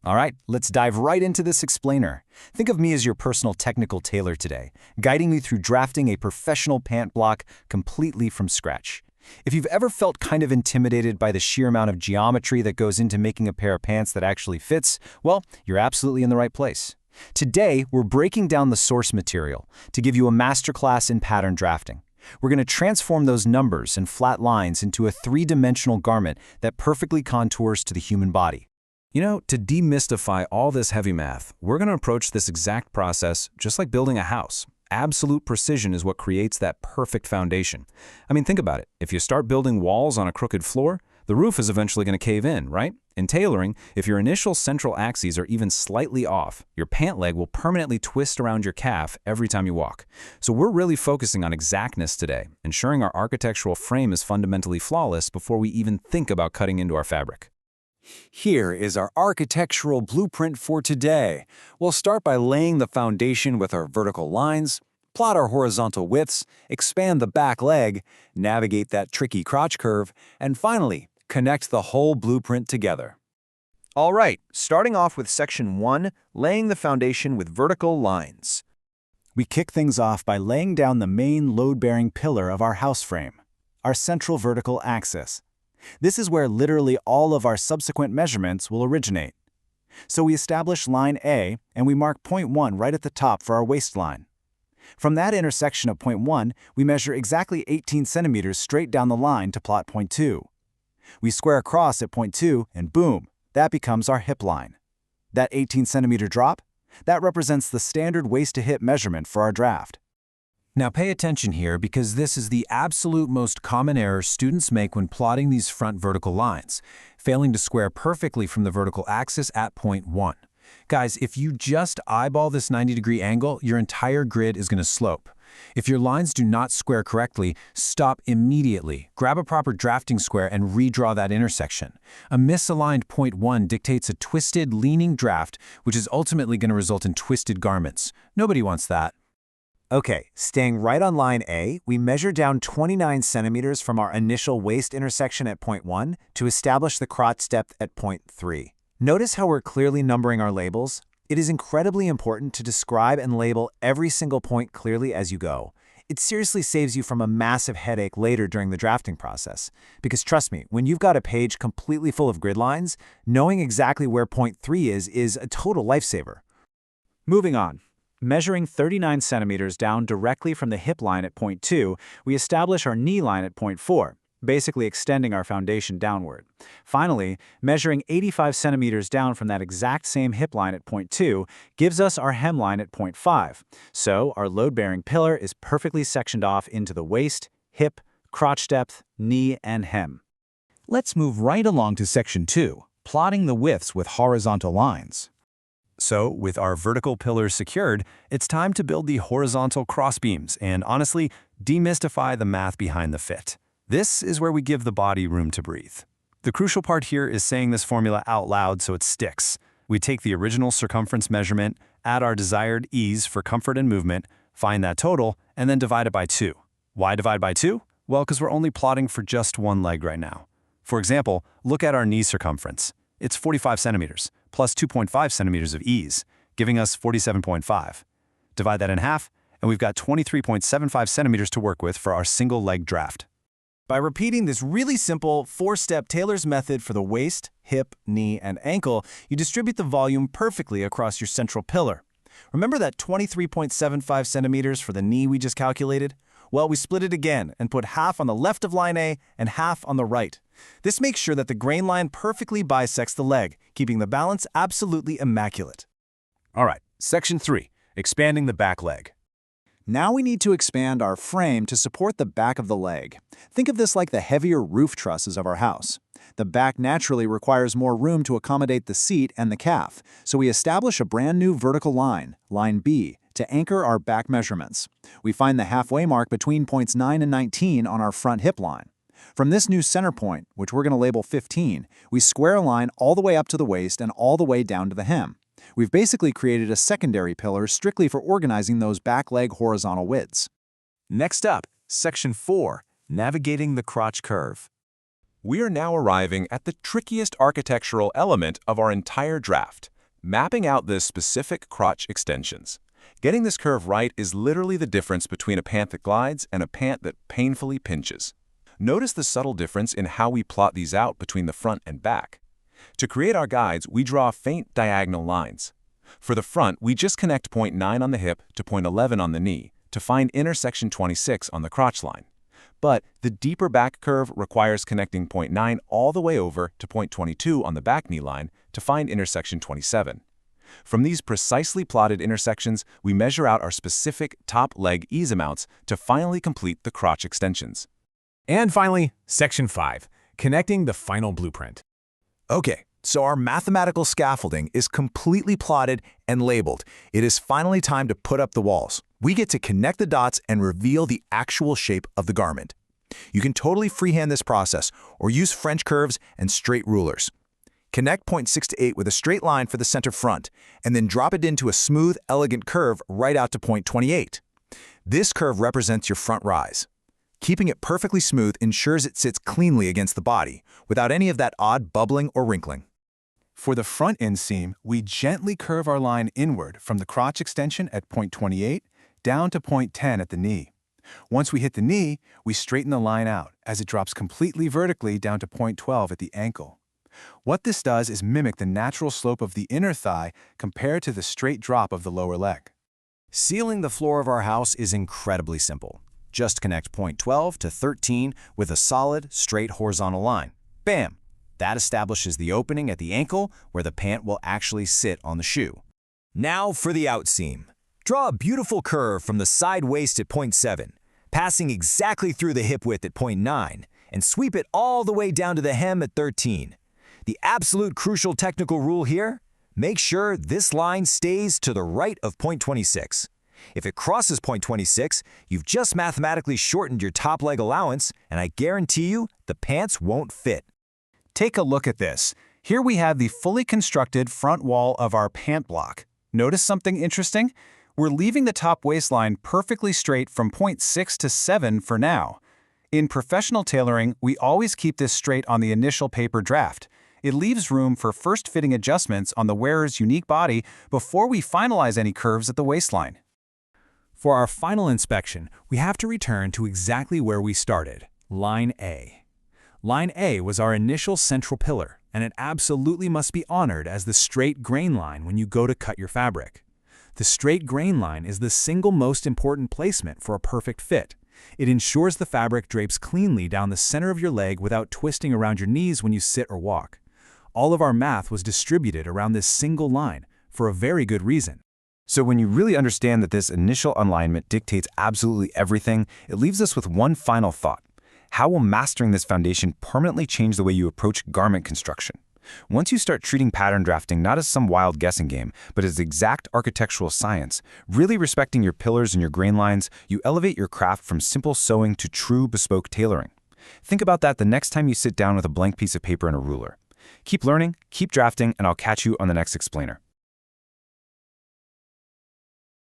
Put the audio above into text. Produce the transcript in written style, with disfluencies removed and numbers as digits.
All right, let's dive right into this explainer. Think of me as your personal technical tailor today, guiding you through drafting a professional pant block completely from scratch. If you've ever felt kind of intimidated by the sheer amount of geometry that goes into making a pair of pants that actually fits, well, you're absolutely in the right place. Today, we're breaking down the source material to give you a masterclass in pattern drafting. We're going to transform those numbers and flat lines into a three-dimensional garment that perfectly contours to the human body. To demystify all this heavy math, we're going to approach this exact process just like building a house. Absolute precision is what creates that perfect foundation. Think about it. If you start building walls on a crooked floor, the roof is eventually going to cave in, right? In tailoring, if your initial central axes are even slightly off, your pant leg will permanently twist around your calf every time you walk. So we're really focusing on exactness today, ensuring our architectural frame is fundamentally flawless before we even think about cutting into our fabric. Here is our architectural blueprint for today. We'll start by laying the foundation with our vertical lines, plot our horizontal widths, expand the back leg, navigate that tricky crotch curve, and finally, connect the whole blueprint together. All right, starting off with Section 1, laying the foundation with vertical lines. We kick things off by laying down the main load-bearing pillar of our house frame, our central vertical axis. This is where literally all of our subsequent measurements will originate. So we establish line A, and we mark point 1 right at the top for our waistline. From that intersection of point 1, we measure exactly 18 centimeters straight down the line to plot point 2. We square across at point 2, and boom, that becomes our hip line. That 18 centimeter drop, that represents the standard waist-to-hip measurement for our draft. Now pay attention here because this is the absolute most common error students make when plotting these front vertical lines, failing to square perfectly from the vertical axis at point 1. Guys, if you just eyeball this 90-degree angle, your entire grid is going to slope. If your lines do not square correctly, stop immediately. Grab a proper drafting square and redraw that intersection. A misaligned point 1 dictates a twisted, leaning draft, which is ultimately going to result in twisted garments. Nobody wants that. Okay, staying right on line A, we measure down 29 centimeters from our initial waist intersection at point 1 to establish the crotch depth at point 3. Notice how we're clearly numbering our labels? It is incredibly important to describe and label every single point clearly as you go. It seriously saves you from a massive headache later during the drafting process. Because trust me, when you've got a page completely full of grid lines, knowing exactly where point 3 is a total lifesaver. Moving on. Measuring 39 centimeters down directly from the hip line at point 2, we establish our knee line at point 4, basically extending our foundation downward. Finally, measuring 85 centimeters down from that exact same hip line at point 2 gives us our hemline at point 5. So our load-bearing pillar is perfectly sectioned off into the waist, hip, crotch depth, knee, and hem. Let's move right along to Section 2, plotting the widths with horizontal lines. So, with our vertical pillars secured, it's time to build the horizontal crossbeams and, honestly, demystify the math behind the fit. This is where we give the body room to breathe. The crucial part here is saying this formula out loud so it sticks. We take the original circumference measurement, add our desired ease for comfort and movement, find that total, and then divide it by 2. Why divide by 2? Well, because we're only plotting for just one leg right now. For example, look at our knee circumference. It's 45 centimeters, plus 2.5 centimeters of ease, giving us 47.5. Divide that in half, and we've got 23.75 centimeters to work with for our single leg draft. By repeating this really simple 4-step tailor's method for the waist, hip, knee, and ankle, you distribute the volume perfectly across your central pillar. Remember that 23.75 centimeters for the knee we just calculated? Well, we split it again and put half on the left of line A and half on the right. This makes sure that the grain line perfectly bisects the leg, keeping the balance absolutely immaculate. All right, Section 3, expanding the back leg. Now we need to expand our frame to support the back of the leg. Think of this like the heavier roof trusses of our house. The back naturally requires more room to accommodate the seat and the calf, so we establish a brand new vertical line, line B, to anchor our back measurements. We find the halfway mark between points 9 and 19 on our front hip line. From this new center point, which we're going to label 15, we square a line all the way up to the waist and all the way down to the hem. We've basically created a secondary pillar strictly for organizing those back leg horizontal widths. Next up, Section 4, navigating the crotch curve. We are now arriving at the trickiest architectural element of our entire draft, mapping out the specific crotch extensions. Getting this curve right is literally the difference between a pant that glides and a pant that painfully pinches. Notice the subtle difference in how we plot these out between the front and back. To create our guides, we draw faint diagonal lines. For the front, we just connect point 9 on the hip to point 11 on the knee to find intersection 26 on the crotch line. But the deeper back curve requires connecting point 9 all the way over to point 22 on the back knee line to find intersection 27. From these precisely plotted intersections, we measure out our specific top leg ease amounts to finally complete the crotch extensions. And finally, Section 5, connecting the final blueprint. Okay, so our mathematical scaffolding is completely plotted and labeled. It is finally time to put up the walls. We get to connect the dots and reveal the actual shape of the garment. You can totally freehand this process or use French curves and straight rulers. Connect point 6 to 8 with a straight line for the center front, and then drop it into a smooth, elegant curve right out to point 28. This curve represents your front rise. Keeping it perfectly smooth ensures it sits cleanly against the body, without any of that odd bubbling or wrinkling. For the front inseam, we gently curve our line inward from the crotch extension at point 28 down to point 10 at the knee. Once we hit the knee, we straighten the line out as it drops completely vertically down to point 12 at the ankle. What this does is mimic the natural slope of the inner thigh compared to the straight drop of the lower leg. Sealing the floor of our house is incredibly simple. Just connect point 12 to 13 with a solid, straight horizontal line. Bam! That establishes the opening at the ankle where the pant will actually sit on the shoe. Now for the outseam. Draw a beautiful curve from the side waist at point 7, passing exactly through the hip width at point 9, and sweep it all the way down to the hem at 13. The absolute crucial technical rule here: make sure this line stays to the right of point 26. If it crosses point 26, you've just mathematically shortened your top leg allowance, and I guarantee you the pants won't fit. Take a look at this. Here we have the fully constructed front wall of our pant block. Notice something interesting? We're leaving the top waistline perfectly straight from point 6 to 7 for now. In professional tailoring, we always keep this straight on the initial paper draft. It leaves room for first-fitting adjustments on the wearer's unique body before we finalize any curves at the waistline. For our final inspection, we have to return to exactly where we started, line A. Line A was our initial central pillar, and it absolutely must be honored as the straight grain line when you go to cut your fabric. The straight grain line is the single most important placement for a perfect fit. It ensures the fabric drapes cleanly down the center of your leg without twisting around your knees when you sit or walk. All of our math was distributed around this single line for a very good reason. So when you really understand that this initial alignment dictates absolutely everything, it leaves us with one final thought. How will mastering this foundation permanently change the way you approach garment construction? Once you start treating pattern drafting not as some wild guessing game, but as exact architectural science, really respecting your pillars and your grain lines, you elevate your craft from simple sewing to true bespoke tailoring. Think about that the next time you sit down with a blank piece of paper and a ruler. Keep learning, keep drafting, and I'll catch you on the next explainer.